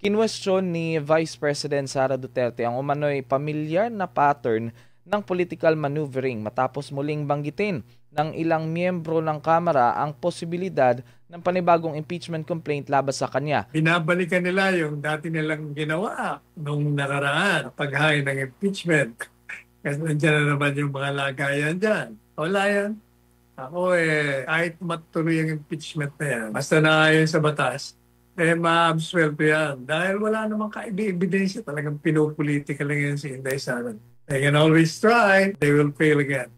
Kinwestiyon ni Vice President Sara Duterte ang umano'y pamilyar na pattern ng political maneuvering matapos muling banggitin ng ilang miyembro ng Kamara ang posibilidad ng panibagong impeachment complaint laban sa kanya. Binabalikan nila yung dati nilang ginawa nung nakaraan, paghain ng impeachment. Kasi nandiyan na naman yung mga lagayan dyan. Wala yan. Ako kahit matuloy yung impeachment na yan, basta naayon sa batas, ma-absuelto yan. Dahil wala namang ebidensya, talagang pinopolitika lang yan si Inday Sara. They can always try, they will fail again.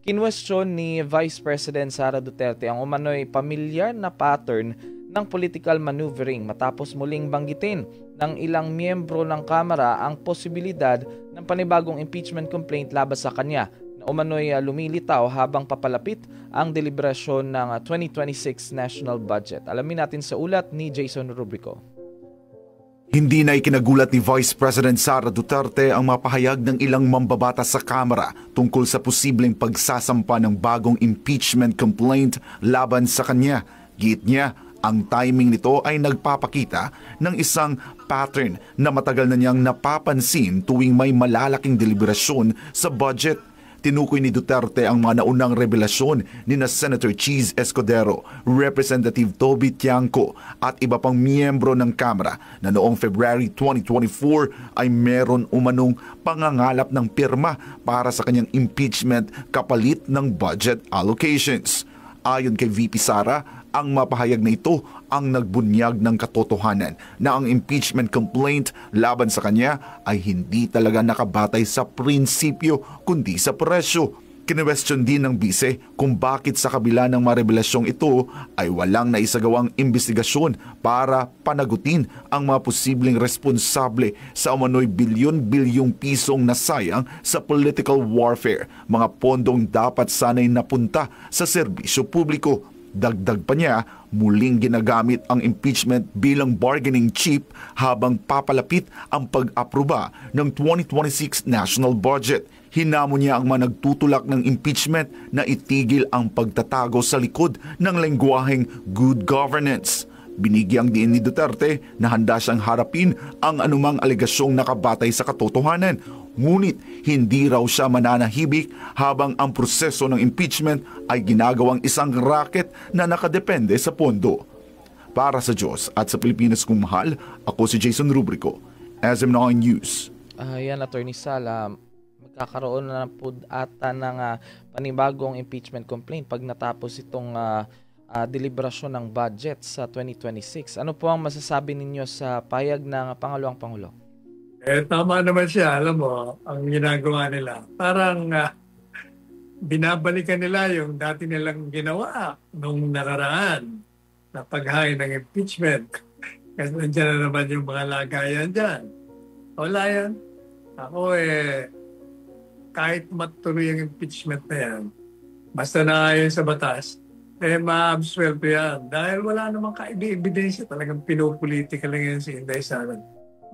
Kinwestiyon ni Vice President Sara Duterte ang umano'y pamilyar na pattern ng political maneuvering matapos muling banggitin ng ilang miyembro ng Kamara ang posibilidad ng panibagong impeachment complaint laban sa kanya na umano'y lumilitaw habang papalapit ang deliberasyon ng 2026 national budget. Alamin natin sa ulat ni Jason Rubrico. Hindi na ikinagulat ni Vice President Sara Duterte ang mapahayag ng ilang mambabatas sa Kamara tungkol sa posibleng pagsasampa ng bagong impeachment complaint laban sa kanya. Giit niya, ang timing nito ay nagpapakita ng isang pattern na matagal na niyang napapansin tuwing may malalaking deliberasyon sa budget. Tinukoy ni Duterte ang mga naunang revelasyon ni na Senator Cheese Escudero, Representative Toby Tiangco at iba pang miyembro ng Kamara na noong February 2024 ay meron umanong pangangalap ng pirma para sa kanyang impeachment kapalit ng budget allocations. Ayon kay VP Sara, ang mapahayag na ito ang nagbunyag ng katotohanan na ang impeachment complaint laban sa kanya ay hindi talaga nakabatay sa prinsipyo kundi sa presyo. Kinwestiyon din ng bise kung bakit sa kabila ng mga revelasyong ito ay walang naisagawang imbestigasyon para panagutin ang mga posibleng responsable sa umano'y bilyon-bilyong pisong nasayang sa political warfare, mga pondong dapat sanay napunta sa serbisyo publiko. Dagdag pa niya, muling ginagamit ang impeachment bilang bargaining chip habang papalapit ang pag-aproba ng 2026 national budget. Hinamon niya ang mga nagtutulak ng impeachment na itigil ang pagtatago sa likod ng lengguwaheng good governance. Binigyang diin ni Duterte na handa siyang harapin ang anumang alegasyong nakabatay sa katotohanan. Ngunit hindi raw siya mananahimik habang ang proseso ng impeachment ay ginagawang isang racket na nakadepende sa pondo. Para sa Diyos at sa Pilipinas kong mahal, ako si Jason Rubrico, SM9 News. Yan, Attorney Sala, magkakaroon na po ata ng panibagong impeachment complaint pag natapos itong deliberasyon ng budget sa 2026. Ano po ang masasabi ninyo sa payag ng Pangalawang Pangulo? Tama naman siya. Alam mo, ang ginagawa nila, parang binabalikan nila yung dati nilang ginawa nung nakaraan na paghain ng impeachment. Kasi nandiyan na naman yung mga lagayan dyan. Wala yan. Ako kahit matuloy yung impeachment na yan, basta naayon sa batas, ma-absuelto yan. Dahil wala namang ebidensya, talagang pinopolitika lang yan si Inday Sara.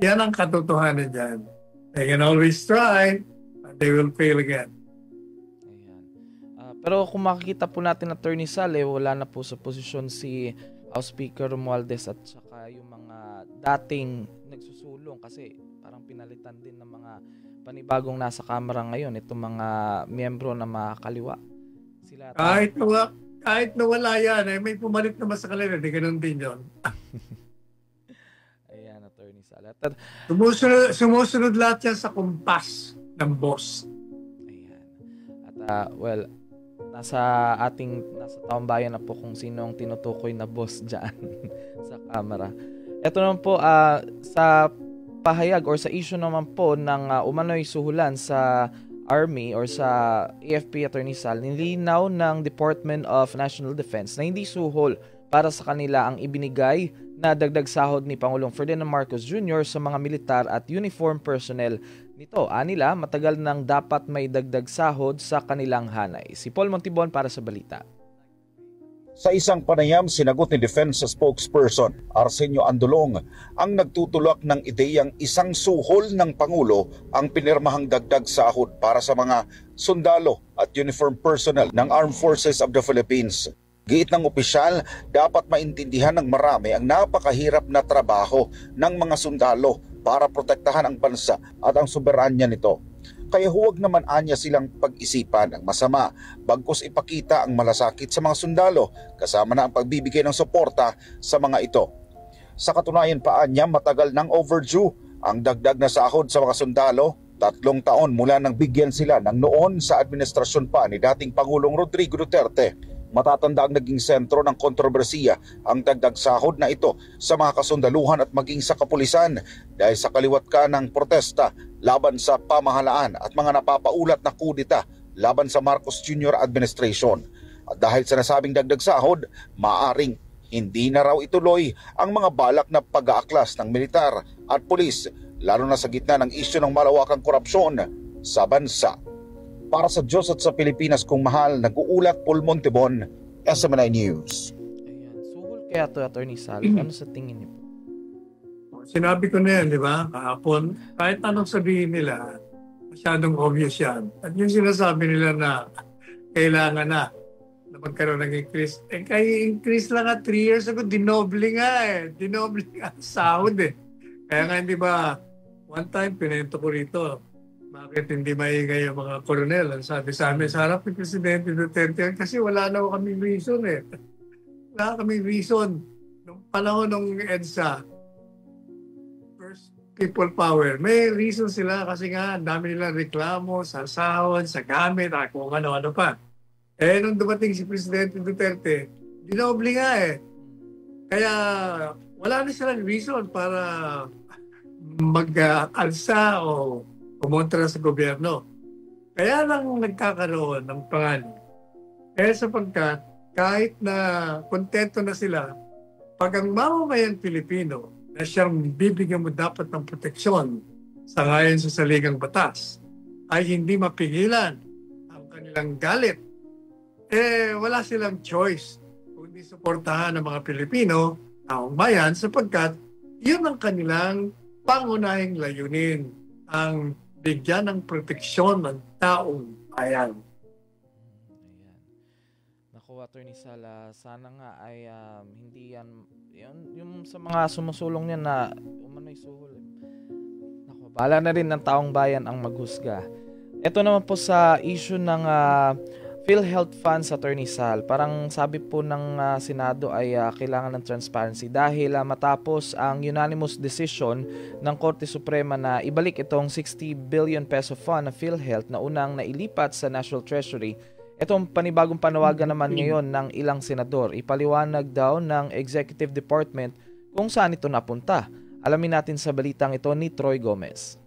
Yan ang katotohanan dyan. They can always try, but they will fail again. Ayan. Pero kung makikita po natin, Attorney Sal, wala na po sa posisyon si House Speaker Romualdez at saka yung mga dating nagsusulong kasi parang pinalitan din ng mga panibagong nasa Kamara ngayon, itong mga miyembro na makakaliwa. Sila kahit na wala yan, may pumalit naman sa kanila, di ganun din yun. Ayan, Attorney Sala. Sumusunod lahat yan sa kumpas ng boss. Ayan. At nasa taong bayan na po kung sino ang tinutukoy na boss dyan sa Kamara. Ito naman po, sa pahayag or sa issue naman po ng umano'y suhulan sa Army or sa AFP, Attorney Sal, nilinaw ng Department of National Defense na hindi suhol para sa kanila ang ibinigay na dagdag sahod ni Pangulong Ferdinand Marcos Jr. sa mga militar at uniform personnel nito. Anila, matagal nang dapat may dagdag sahod sa kanilang hanay. Si Paul Montibon para sa balita. Sa isang panayam, sinagot ni Defense spokesperson Arsenio Andolong ang nagtutulak ng ideyang isang suhol ng Pangulo ang pinirmahang dagdag sahod para sa mga sundalo at uniform personnel ng Armed Forces of the Philippines. Giit ng opisyal, dapat maintindihan ng marami ang napakahirap na trabaho ng mga sundalo para protektahan ang bansa at ang soberanya nito. Kaya huwag naman anya silang pag-isipan ang masama bagkus ipakita ang malasakit sa mga sundalo kasama na ang pagbibigay ng suporta sa mga ito. Sa katunayan pa anya, matagal nang overdue ang dagdag na sahod sa mga sundalo. 3 taon mula nang bigyan sila ng noon sa administrasyon pa ni dating Pangulong Rodrigo Duterte. Matatanda ang naging sentro ng kontrobersiya ang dagdag sahod na ito sa mga kasundaluhan at maging sa kapulisan dahil sa kaliwat ka ng protesta laban sa pamahalaan at mga napapaulat na kudita laban sa Marcos Jr. administration. At dahil sa nasabing dagdag sahod, maaring hindi na raw ituloy ang mga balak na pag-aaklas ng militar at pulis lalo na sa gitna ng isyu ng malawakang korupsyon sa bansa. Para sa Diyos at sa Pilipinas kung mahal, nag-uulat Paul Montebon, SMNI News. Ayan. Suhol kaya to, Attorney Sal, ano sa tingin niyo po? Sinabi ko na yan, di ba? Kahapon, kahit anong sabihin nila, masyadong obvious yan. At yung sinasabi nila na kailangan na magkaroon ng increase. Kaya increase lang 3 years ago, dinoble nga eh. Dinoble nga sahod eh. Kaya nga, di ba, one time, pinento ko rito, bakit hindi maingay ang mga koronel? Ang sabi sa amin, sa harap ni Presidente Duterte, kasi wala na kaming reason eh. Wala kaming reason. Nung panahon ng EDSA, First People Power, may reason sila kasi nga ang dami nilang reklamo sa sahod, sa gamit, kung ano-ano pa. Eh, nung dumating si Presidente Duterte, dinoble nga eh. Kaya wala na silang reason para mag-alsa o kumontra sa gobyerno. Kaya lang nagkakaroon ng panganin. Sapagkat kahit na kontento na sila, pag ang mamamayang Pilipino na siyang bibigyan mo dapat ng proteksyon sa ngayon sa saligang batas ay hindi mapigilan ang kanilang galit, wala silang choice kundi suportahan ng mga Pilipino, taong bayan, sapagkat yun ang kanilang pangunahing layunin, ang bigyan ng proteksyon ng taong bayan. Ayan. Naku, Attorney Sala, sana nga ay hindi yan, yung sa mga sumusulong niya na umano'y suhol. Naku, bahala na rin ng taong bayan ang maghusga. Ito naman po sa issue ng PhilHealth funds, Attorney Sal. Parang sabi po ng Senado ay kailangan ng transparency dahil matapos ang unanimous decision ng Korte Suprema na ibalik itong 60 billion peso fund ng PhilHealth na unang nailipat sa National Treasury. Itong panibagong panawagan naman ngayon ng ilang senador. Ipaliwanag daw ng Executive Department kung saan ito napunta. Alamin natin sa balitang ito ni Troy Gomez.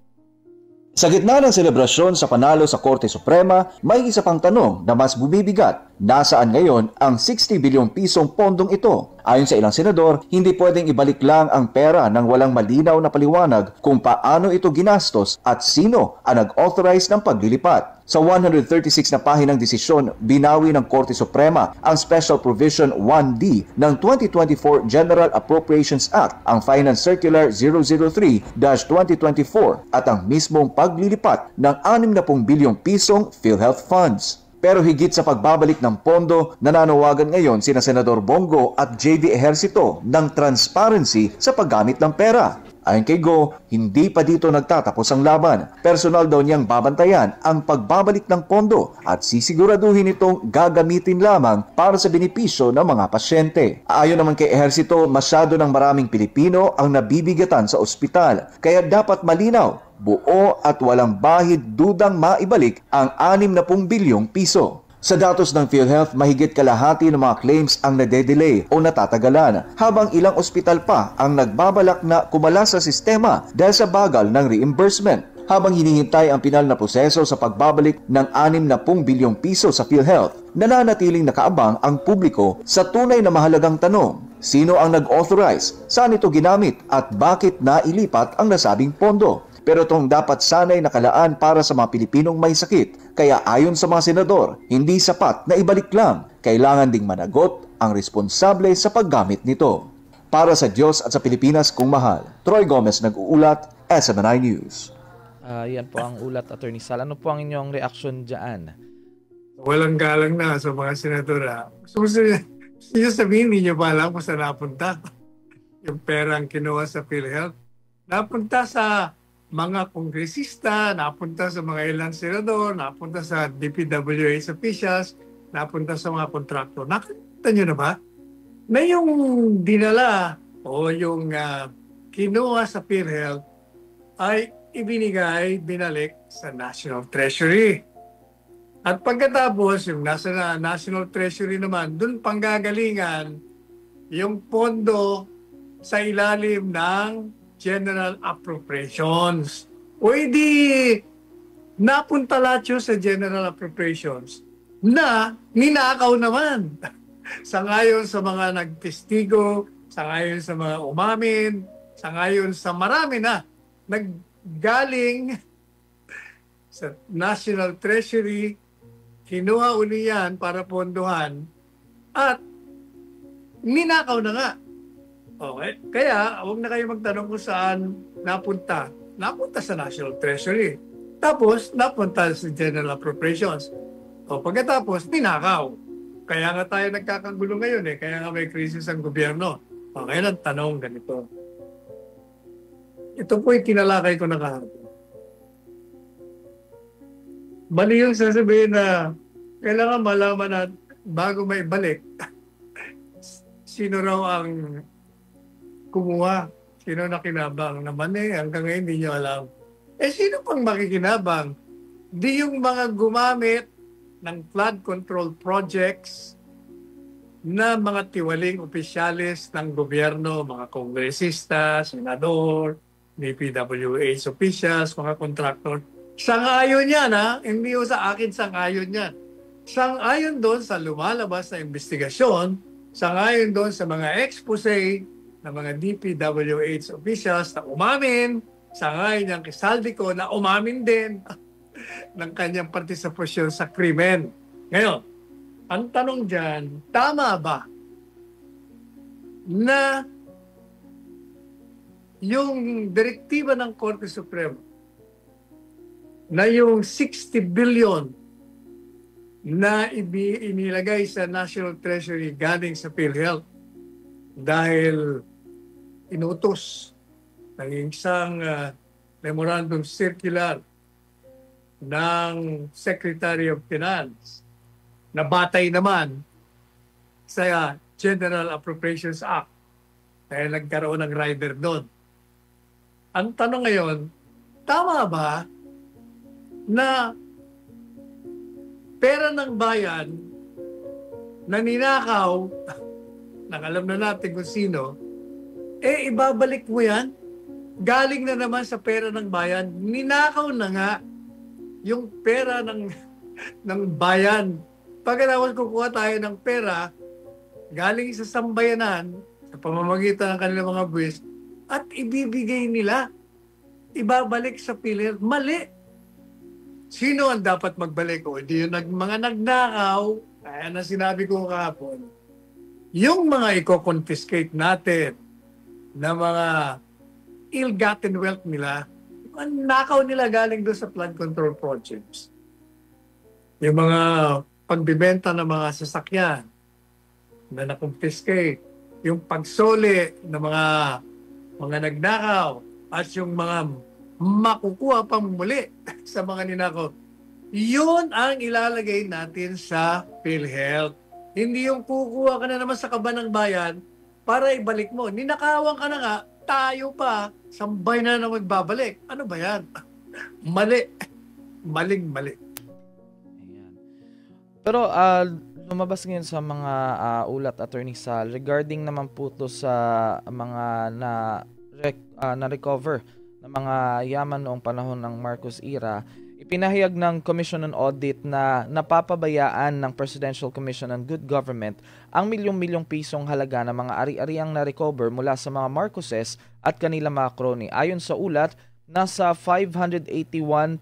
Sa gitna ng selebrasyon sa panalo sa Korte Suprema, may isa pang tanong na mas bumibigat. Nasaan ngayon ang 60 bilyong pisong pondong ito? Ayon sa ilang senador, hindi pwedeng ibalik lang ang pera nang walang malinaw na paliwanag kung paano ito ginastos at sino ang nag-authorize ng paglilipat. Sa 136 na pahinang desisyon, binawi ng Korte Suprema ang Special Provision 1D ng 2024 General Appropriations Act, ang Finance Circular 003-2024 at ang mismong paglilipat ng 60 bilyong pisong PhilHealth funds. Pero higit sa pagbabalik ng pondo, nananawagan ngayon sina Senador Bongo at JV Ejercito ng transparency sa paggamit ng pera. Ayon kay Go, hindi pa dito nagtatapos ang laban. Personal daw niyang babantayan ang pagbabalik ng pondo at sisiguraduhin itong gagamitin lamang para sa benepisyo ng mga pasyente. Ayon naman kay Ejercito, masyado ng maraming Pilipino ang nabibigatan sa ospital, kaya dapat malinaw, buo at walang bahid dudang maibalik ang 60 bilyong piso. Sa datos ng PhilHealth, mahigit kalahati ng mga claims ang nade-delay o natatagalan, habang ilang ospital pa ang nagbabalak na kumala sa sistema dahil sa bagal ng reimbursement. Habang hinihintay ang pinal na proseso sa pagbabalik ng 60 bilyong piso sa PhilHealth, nananatiling nakaabang ang publiko sa tunay na mahalagang tanong: sino ang nag-authorize, saan ito ginamit at bakit nailipat ang nasabing pondo? Pero itong dapat sanay nakalaan para sa mga Pilipinong may sakit. Kaya ayon sa mga senador, hindi sapat na ibalik lang. Kailangan ding managot ang responsable sa paggamit nito. Para sa Diyos at sa Pilipinas kung mahal, Troy Gomez nag-uulat, SMNI News. Yan po ang ulat, Attorney Sal. Ano po ang inyong reaksyon dyan? Walang galang na sa mga senador. Yung sabihin, hindi nyo ba alam kung saan napunta? Yung perang kinuha sa PhilHealth. Napunta sa mga kongresista, napunta sa mga ilang senador, napunta sa DPWH officials, napunta sa mga kontraktor. Nakita nyo na ba? Na yung dinala o yung kinuha sa PhilHealth ay binalik sa National Treasury. At pagkatapos, yung nasa National Treasury naman, dun panggagalingan yung pondo sa ilalim ng General Appropriations. O hindi napunta lahat yun sa General Appropriations na ninakaw naman. Sangayon sa mga nagtestigo, sangayon sa mga umamin, sangayon sa marami na naggaling sa National Treasury, kinuha uli yan para pondohan at ninakaw na nga. Okay? Kaya, huwag na kayo magtanong kung saan napunta. Napunta sa National Treasury. Tapos, napunta sa General Appropriations. O pagkatapos, ninakaw. Kaya nga tayo nagkakagulo ngayon eh. Kaya nga may krisis ang gobyerno. O ngayon ang tanong ganito. Ito po yung tinalakay ko na kahapon. Mali yung sasabihin na kailangan malaman na bago may balik, sino raw ang kumuha, sino nakinabang naman hanggang ngayon hindi nyo alam. Sino pang makikinabang? Di yung mga gumamit ng flood control projects na mga tiwaling opisyalis ng gobyerno, mga kongresista, senador, DPWH officials, mga kontraktor. Sang-ayon yan, ha? Hindi ko sa akin sang-ayon yan. Sang-ayon doon sa lumalabas na investigasyon, sang-ayon doon sa mga expose ng mga DPWH officials na umamin, sang-ayon niyang Saldico na umamin din ng kanyang partisipasyon sa krimen. Ngayon, ang tanong dyan, tama ba na yung direktiba ng Korte Suprema na yung 60 billion na inilagay sa National Treasury galing sa PhilHealth dahil inutos ng isang memorandum circular ng Secretary of Finance na batay naman sa General Appropriations Act dahil nagkaroon ng rider doon. Ang tanong ngayon, tama ba na pera ng bayan na ninakaw, nang alam na natin kung sino, ibabalik mo yan? Galing na naman sa pera ng bayan, ninakaw na nga yung pera ng bayan. Pagkatapos kukuha tayo ng pera, galing sa sambayanan, sa pamamagitan ng kanilang mga buwis, at ibibigay nila, ibabalik sa PhilHealth. Mali. Sino ang dapat magbalik? O di yung mga nagnakaw, kaya na sinabi ko kahapon, yung mga i-confiscate natin na mga ill-gotten wealth nila, ang nakaw nila galing doon sa flood control projects. Yung mga pagbibenta ng mga sasakyan na na-confiscate, yung pagsoli ng mga nagnakaw, at yung mga makukuha pang muli sa mga ninakaw, yun ang ilalagay natin sa PhilHealth. Hindi yung kukuha ka na naman sa kaba ng bayan para ibalik mo. Ninakawan ka na nga, tayo pa, sambay na magbabalik. Ano ba yan? Mali. Maling-mali. Ayan. Pero lumabas ngayon sa mga ulat, Attorney Sal, regarding naman po to sa mga na-recover na mga yaman noong panahon ng Marcos era. Ipinahayag ng Commission on Audit na napapabayaan ng Presidential Commission on Good Government ang milyong-milyong pisong halaga ng mga ari-ariang na-recover mula sa mga Marcoses at kanilang mga kroni. Ayon sa ulat, nasa 581.33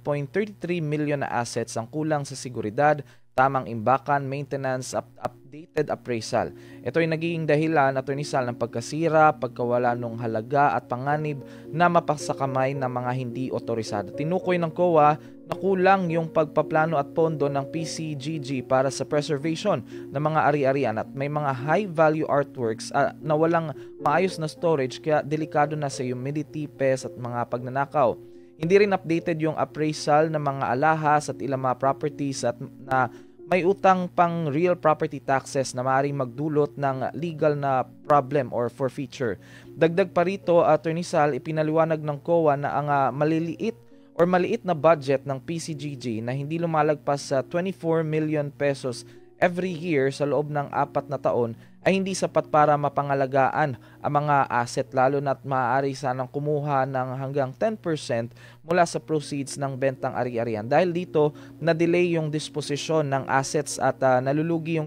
million na assets ang kulang sa seguridad, tamang imbakan, maintenance, updated appraisal. Ito ay nagiging dahilan, Attorney Sal, ng pagkasira, pagkawala ng halaga at panganib na mapasakamay ng mga hindi otorisado. Tinukoy ng COA na nakulang yung pagpaplano at pondo ng PCGG para sa preservation ng mga ari-arian at may mga high-value artworks na walang maayos na storage kaya delikado na sa humidity, pest at mga pagnanakaw. Hindi rin updated yung appraisal ng mga alahas at ilang mga properties at na may utang pang real property taxes na maaaring magdulot ng legal na problem or forfeiture. Dagdag pa rito, Attorney Sal, ipinaliwanag ng COA na ang maliit na budget ng PCGG na hindi lumalagpas sa 24 million pesos every year sa loob ng 4 na taon ay hindi sapat para mapangalagaan ang mga asset, lalo na't maaari sanang kumuha ng hanggang 10% mula sa proceeds ng bentang ari-arian. Dahil dito, na-delay yung disposisyon ng assets at nalulugi yung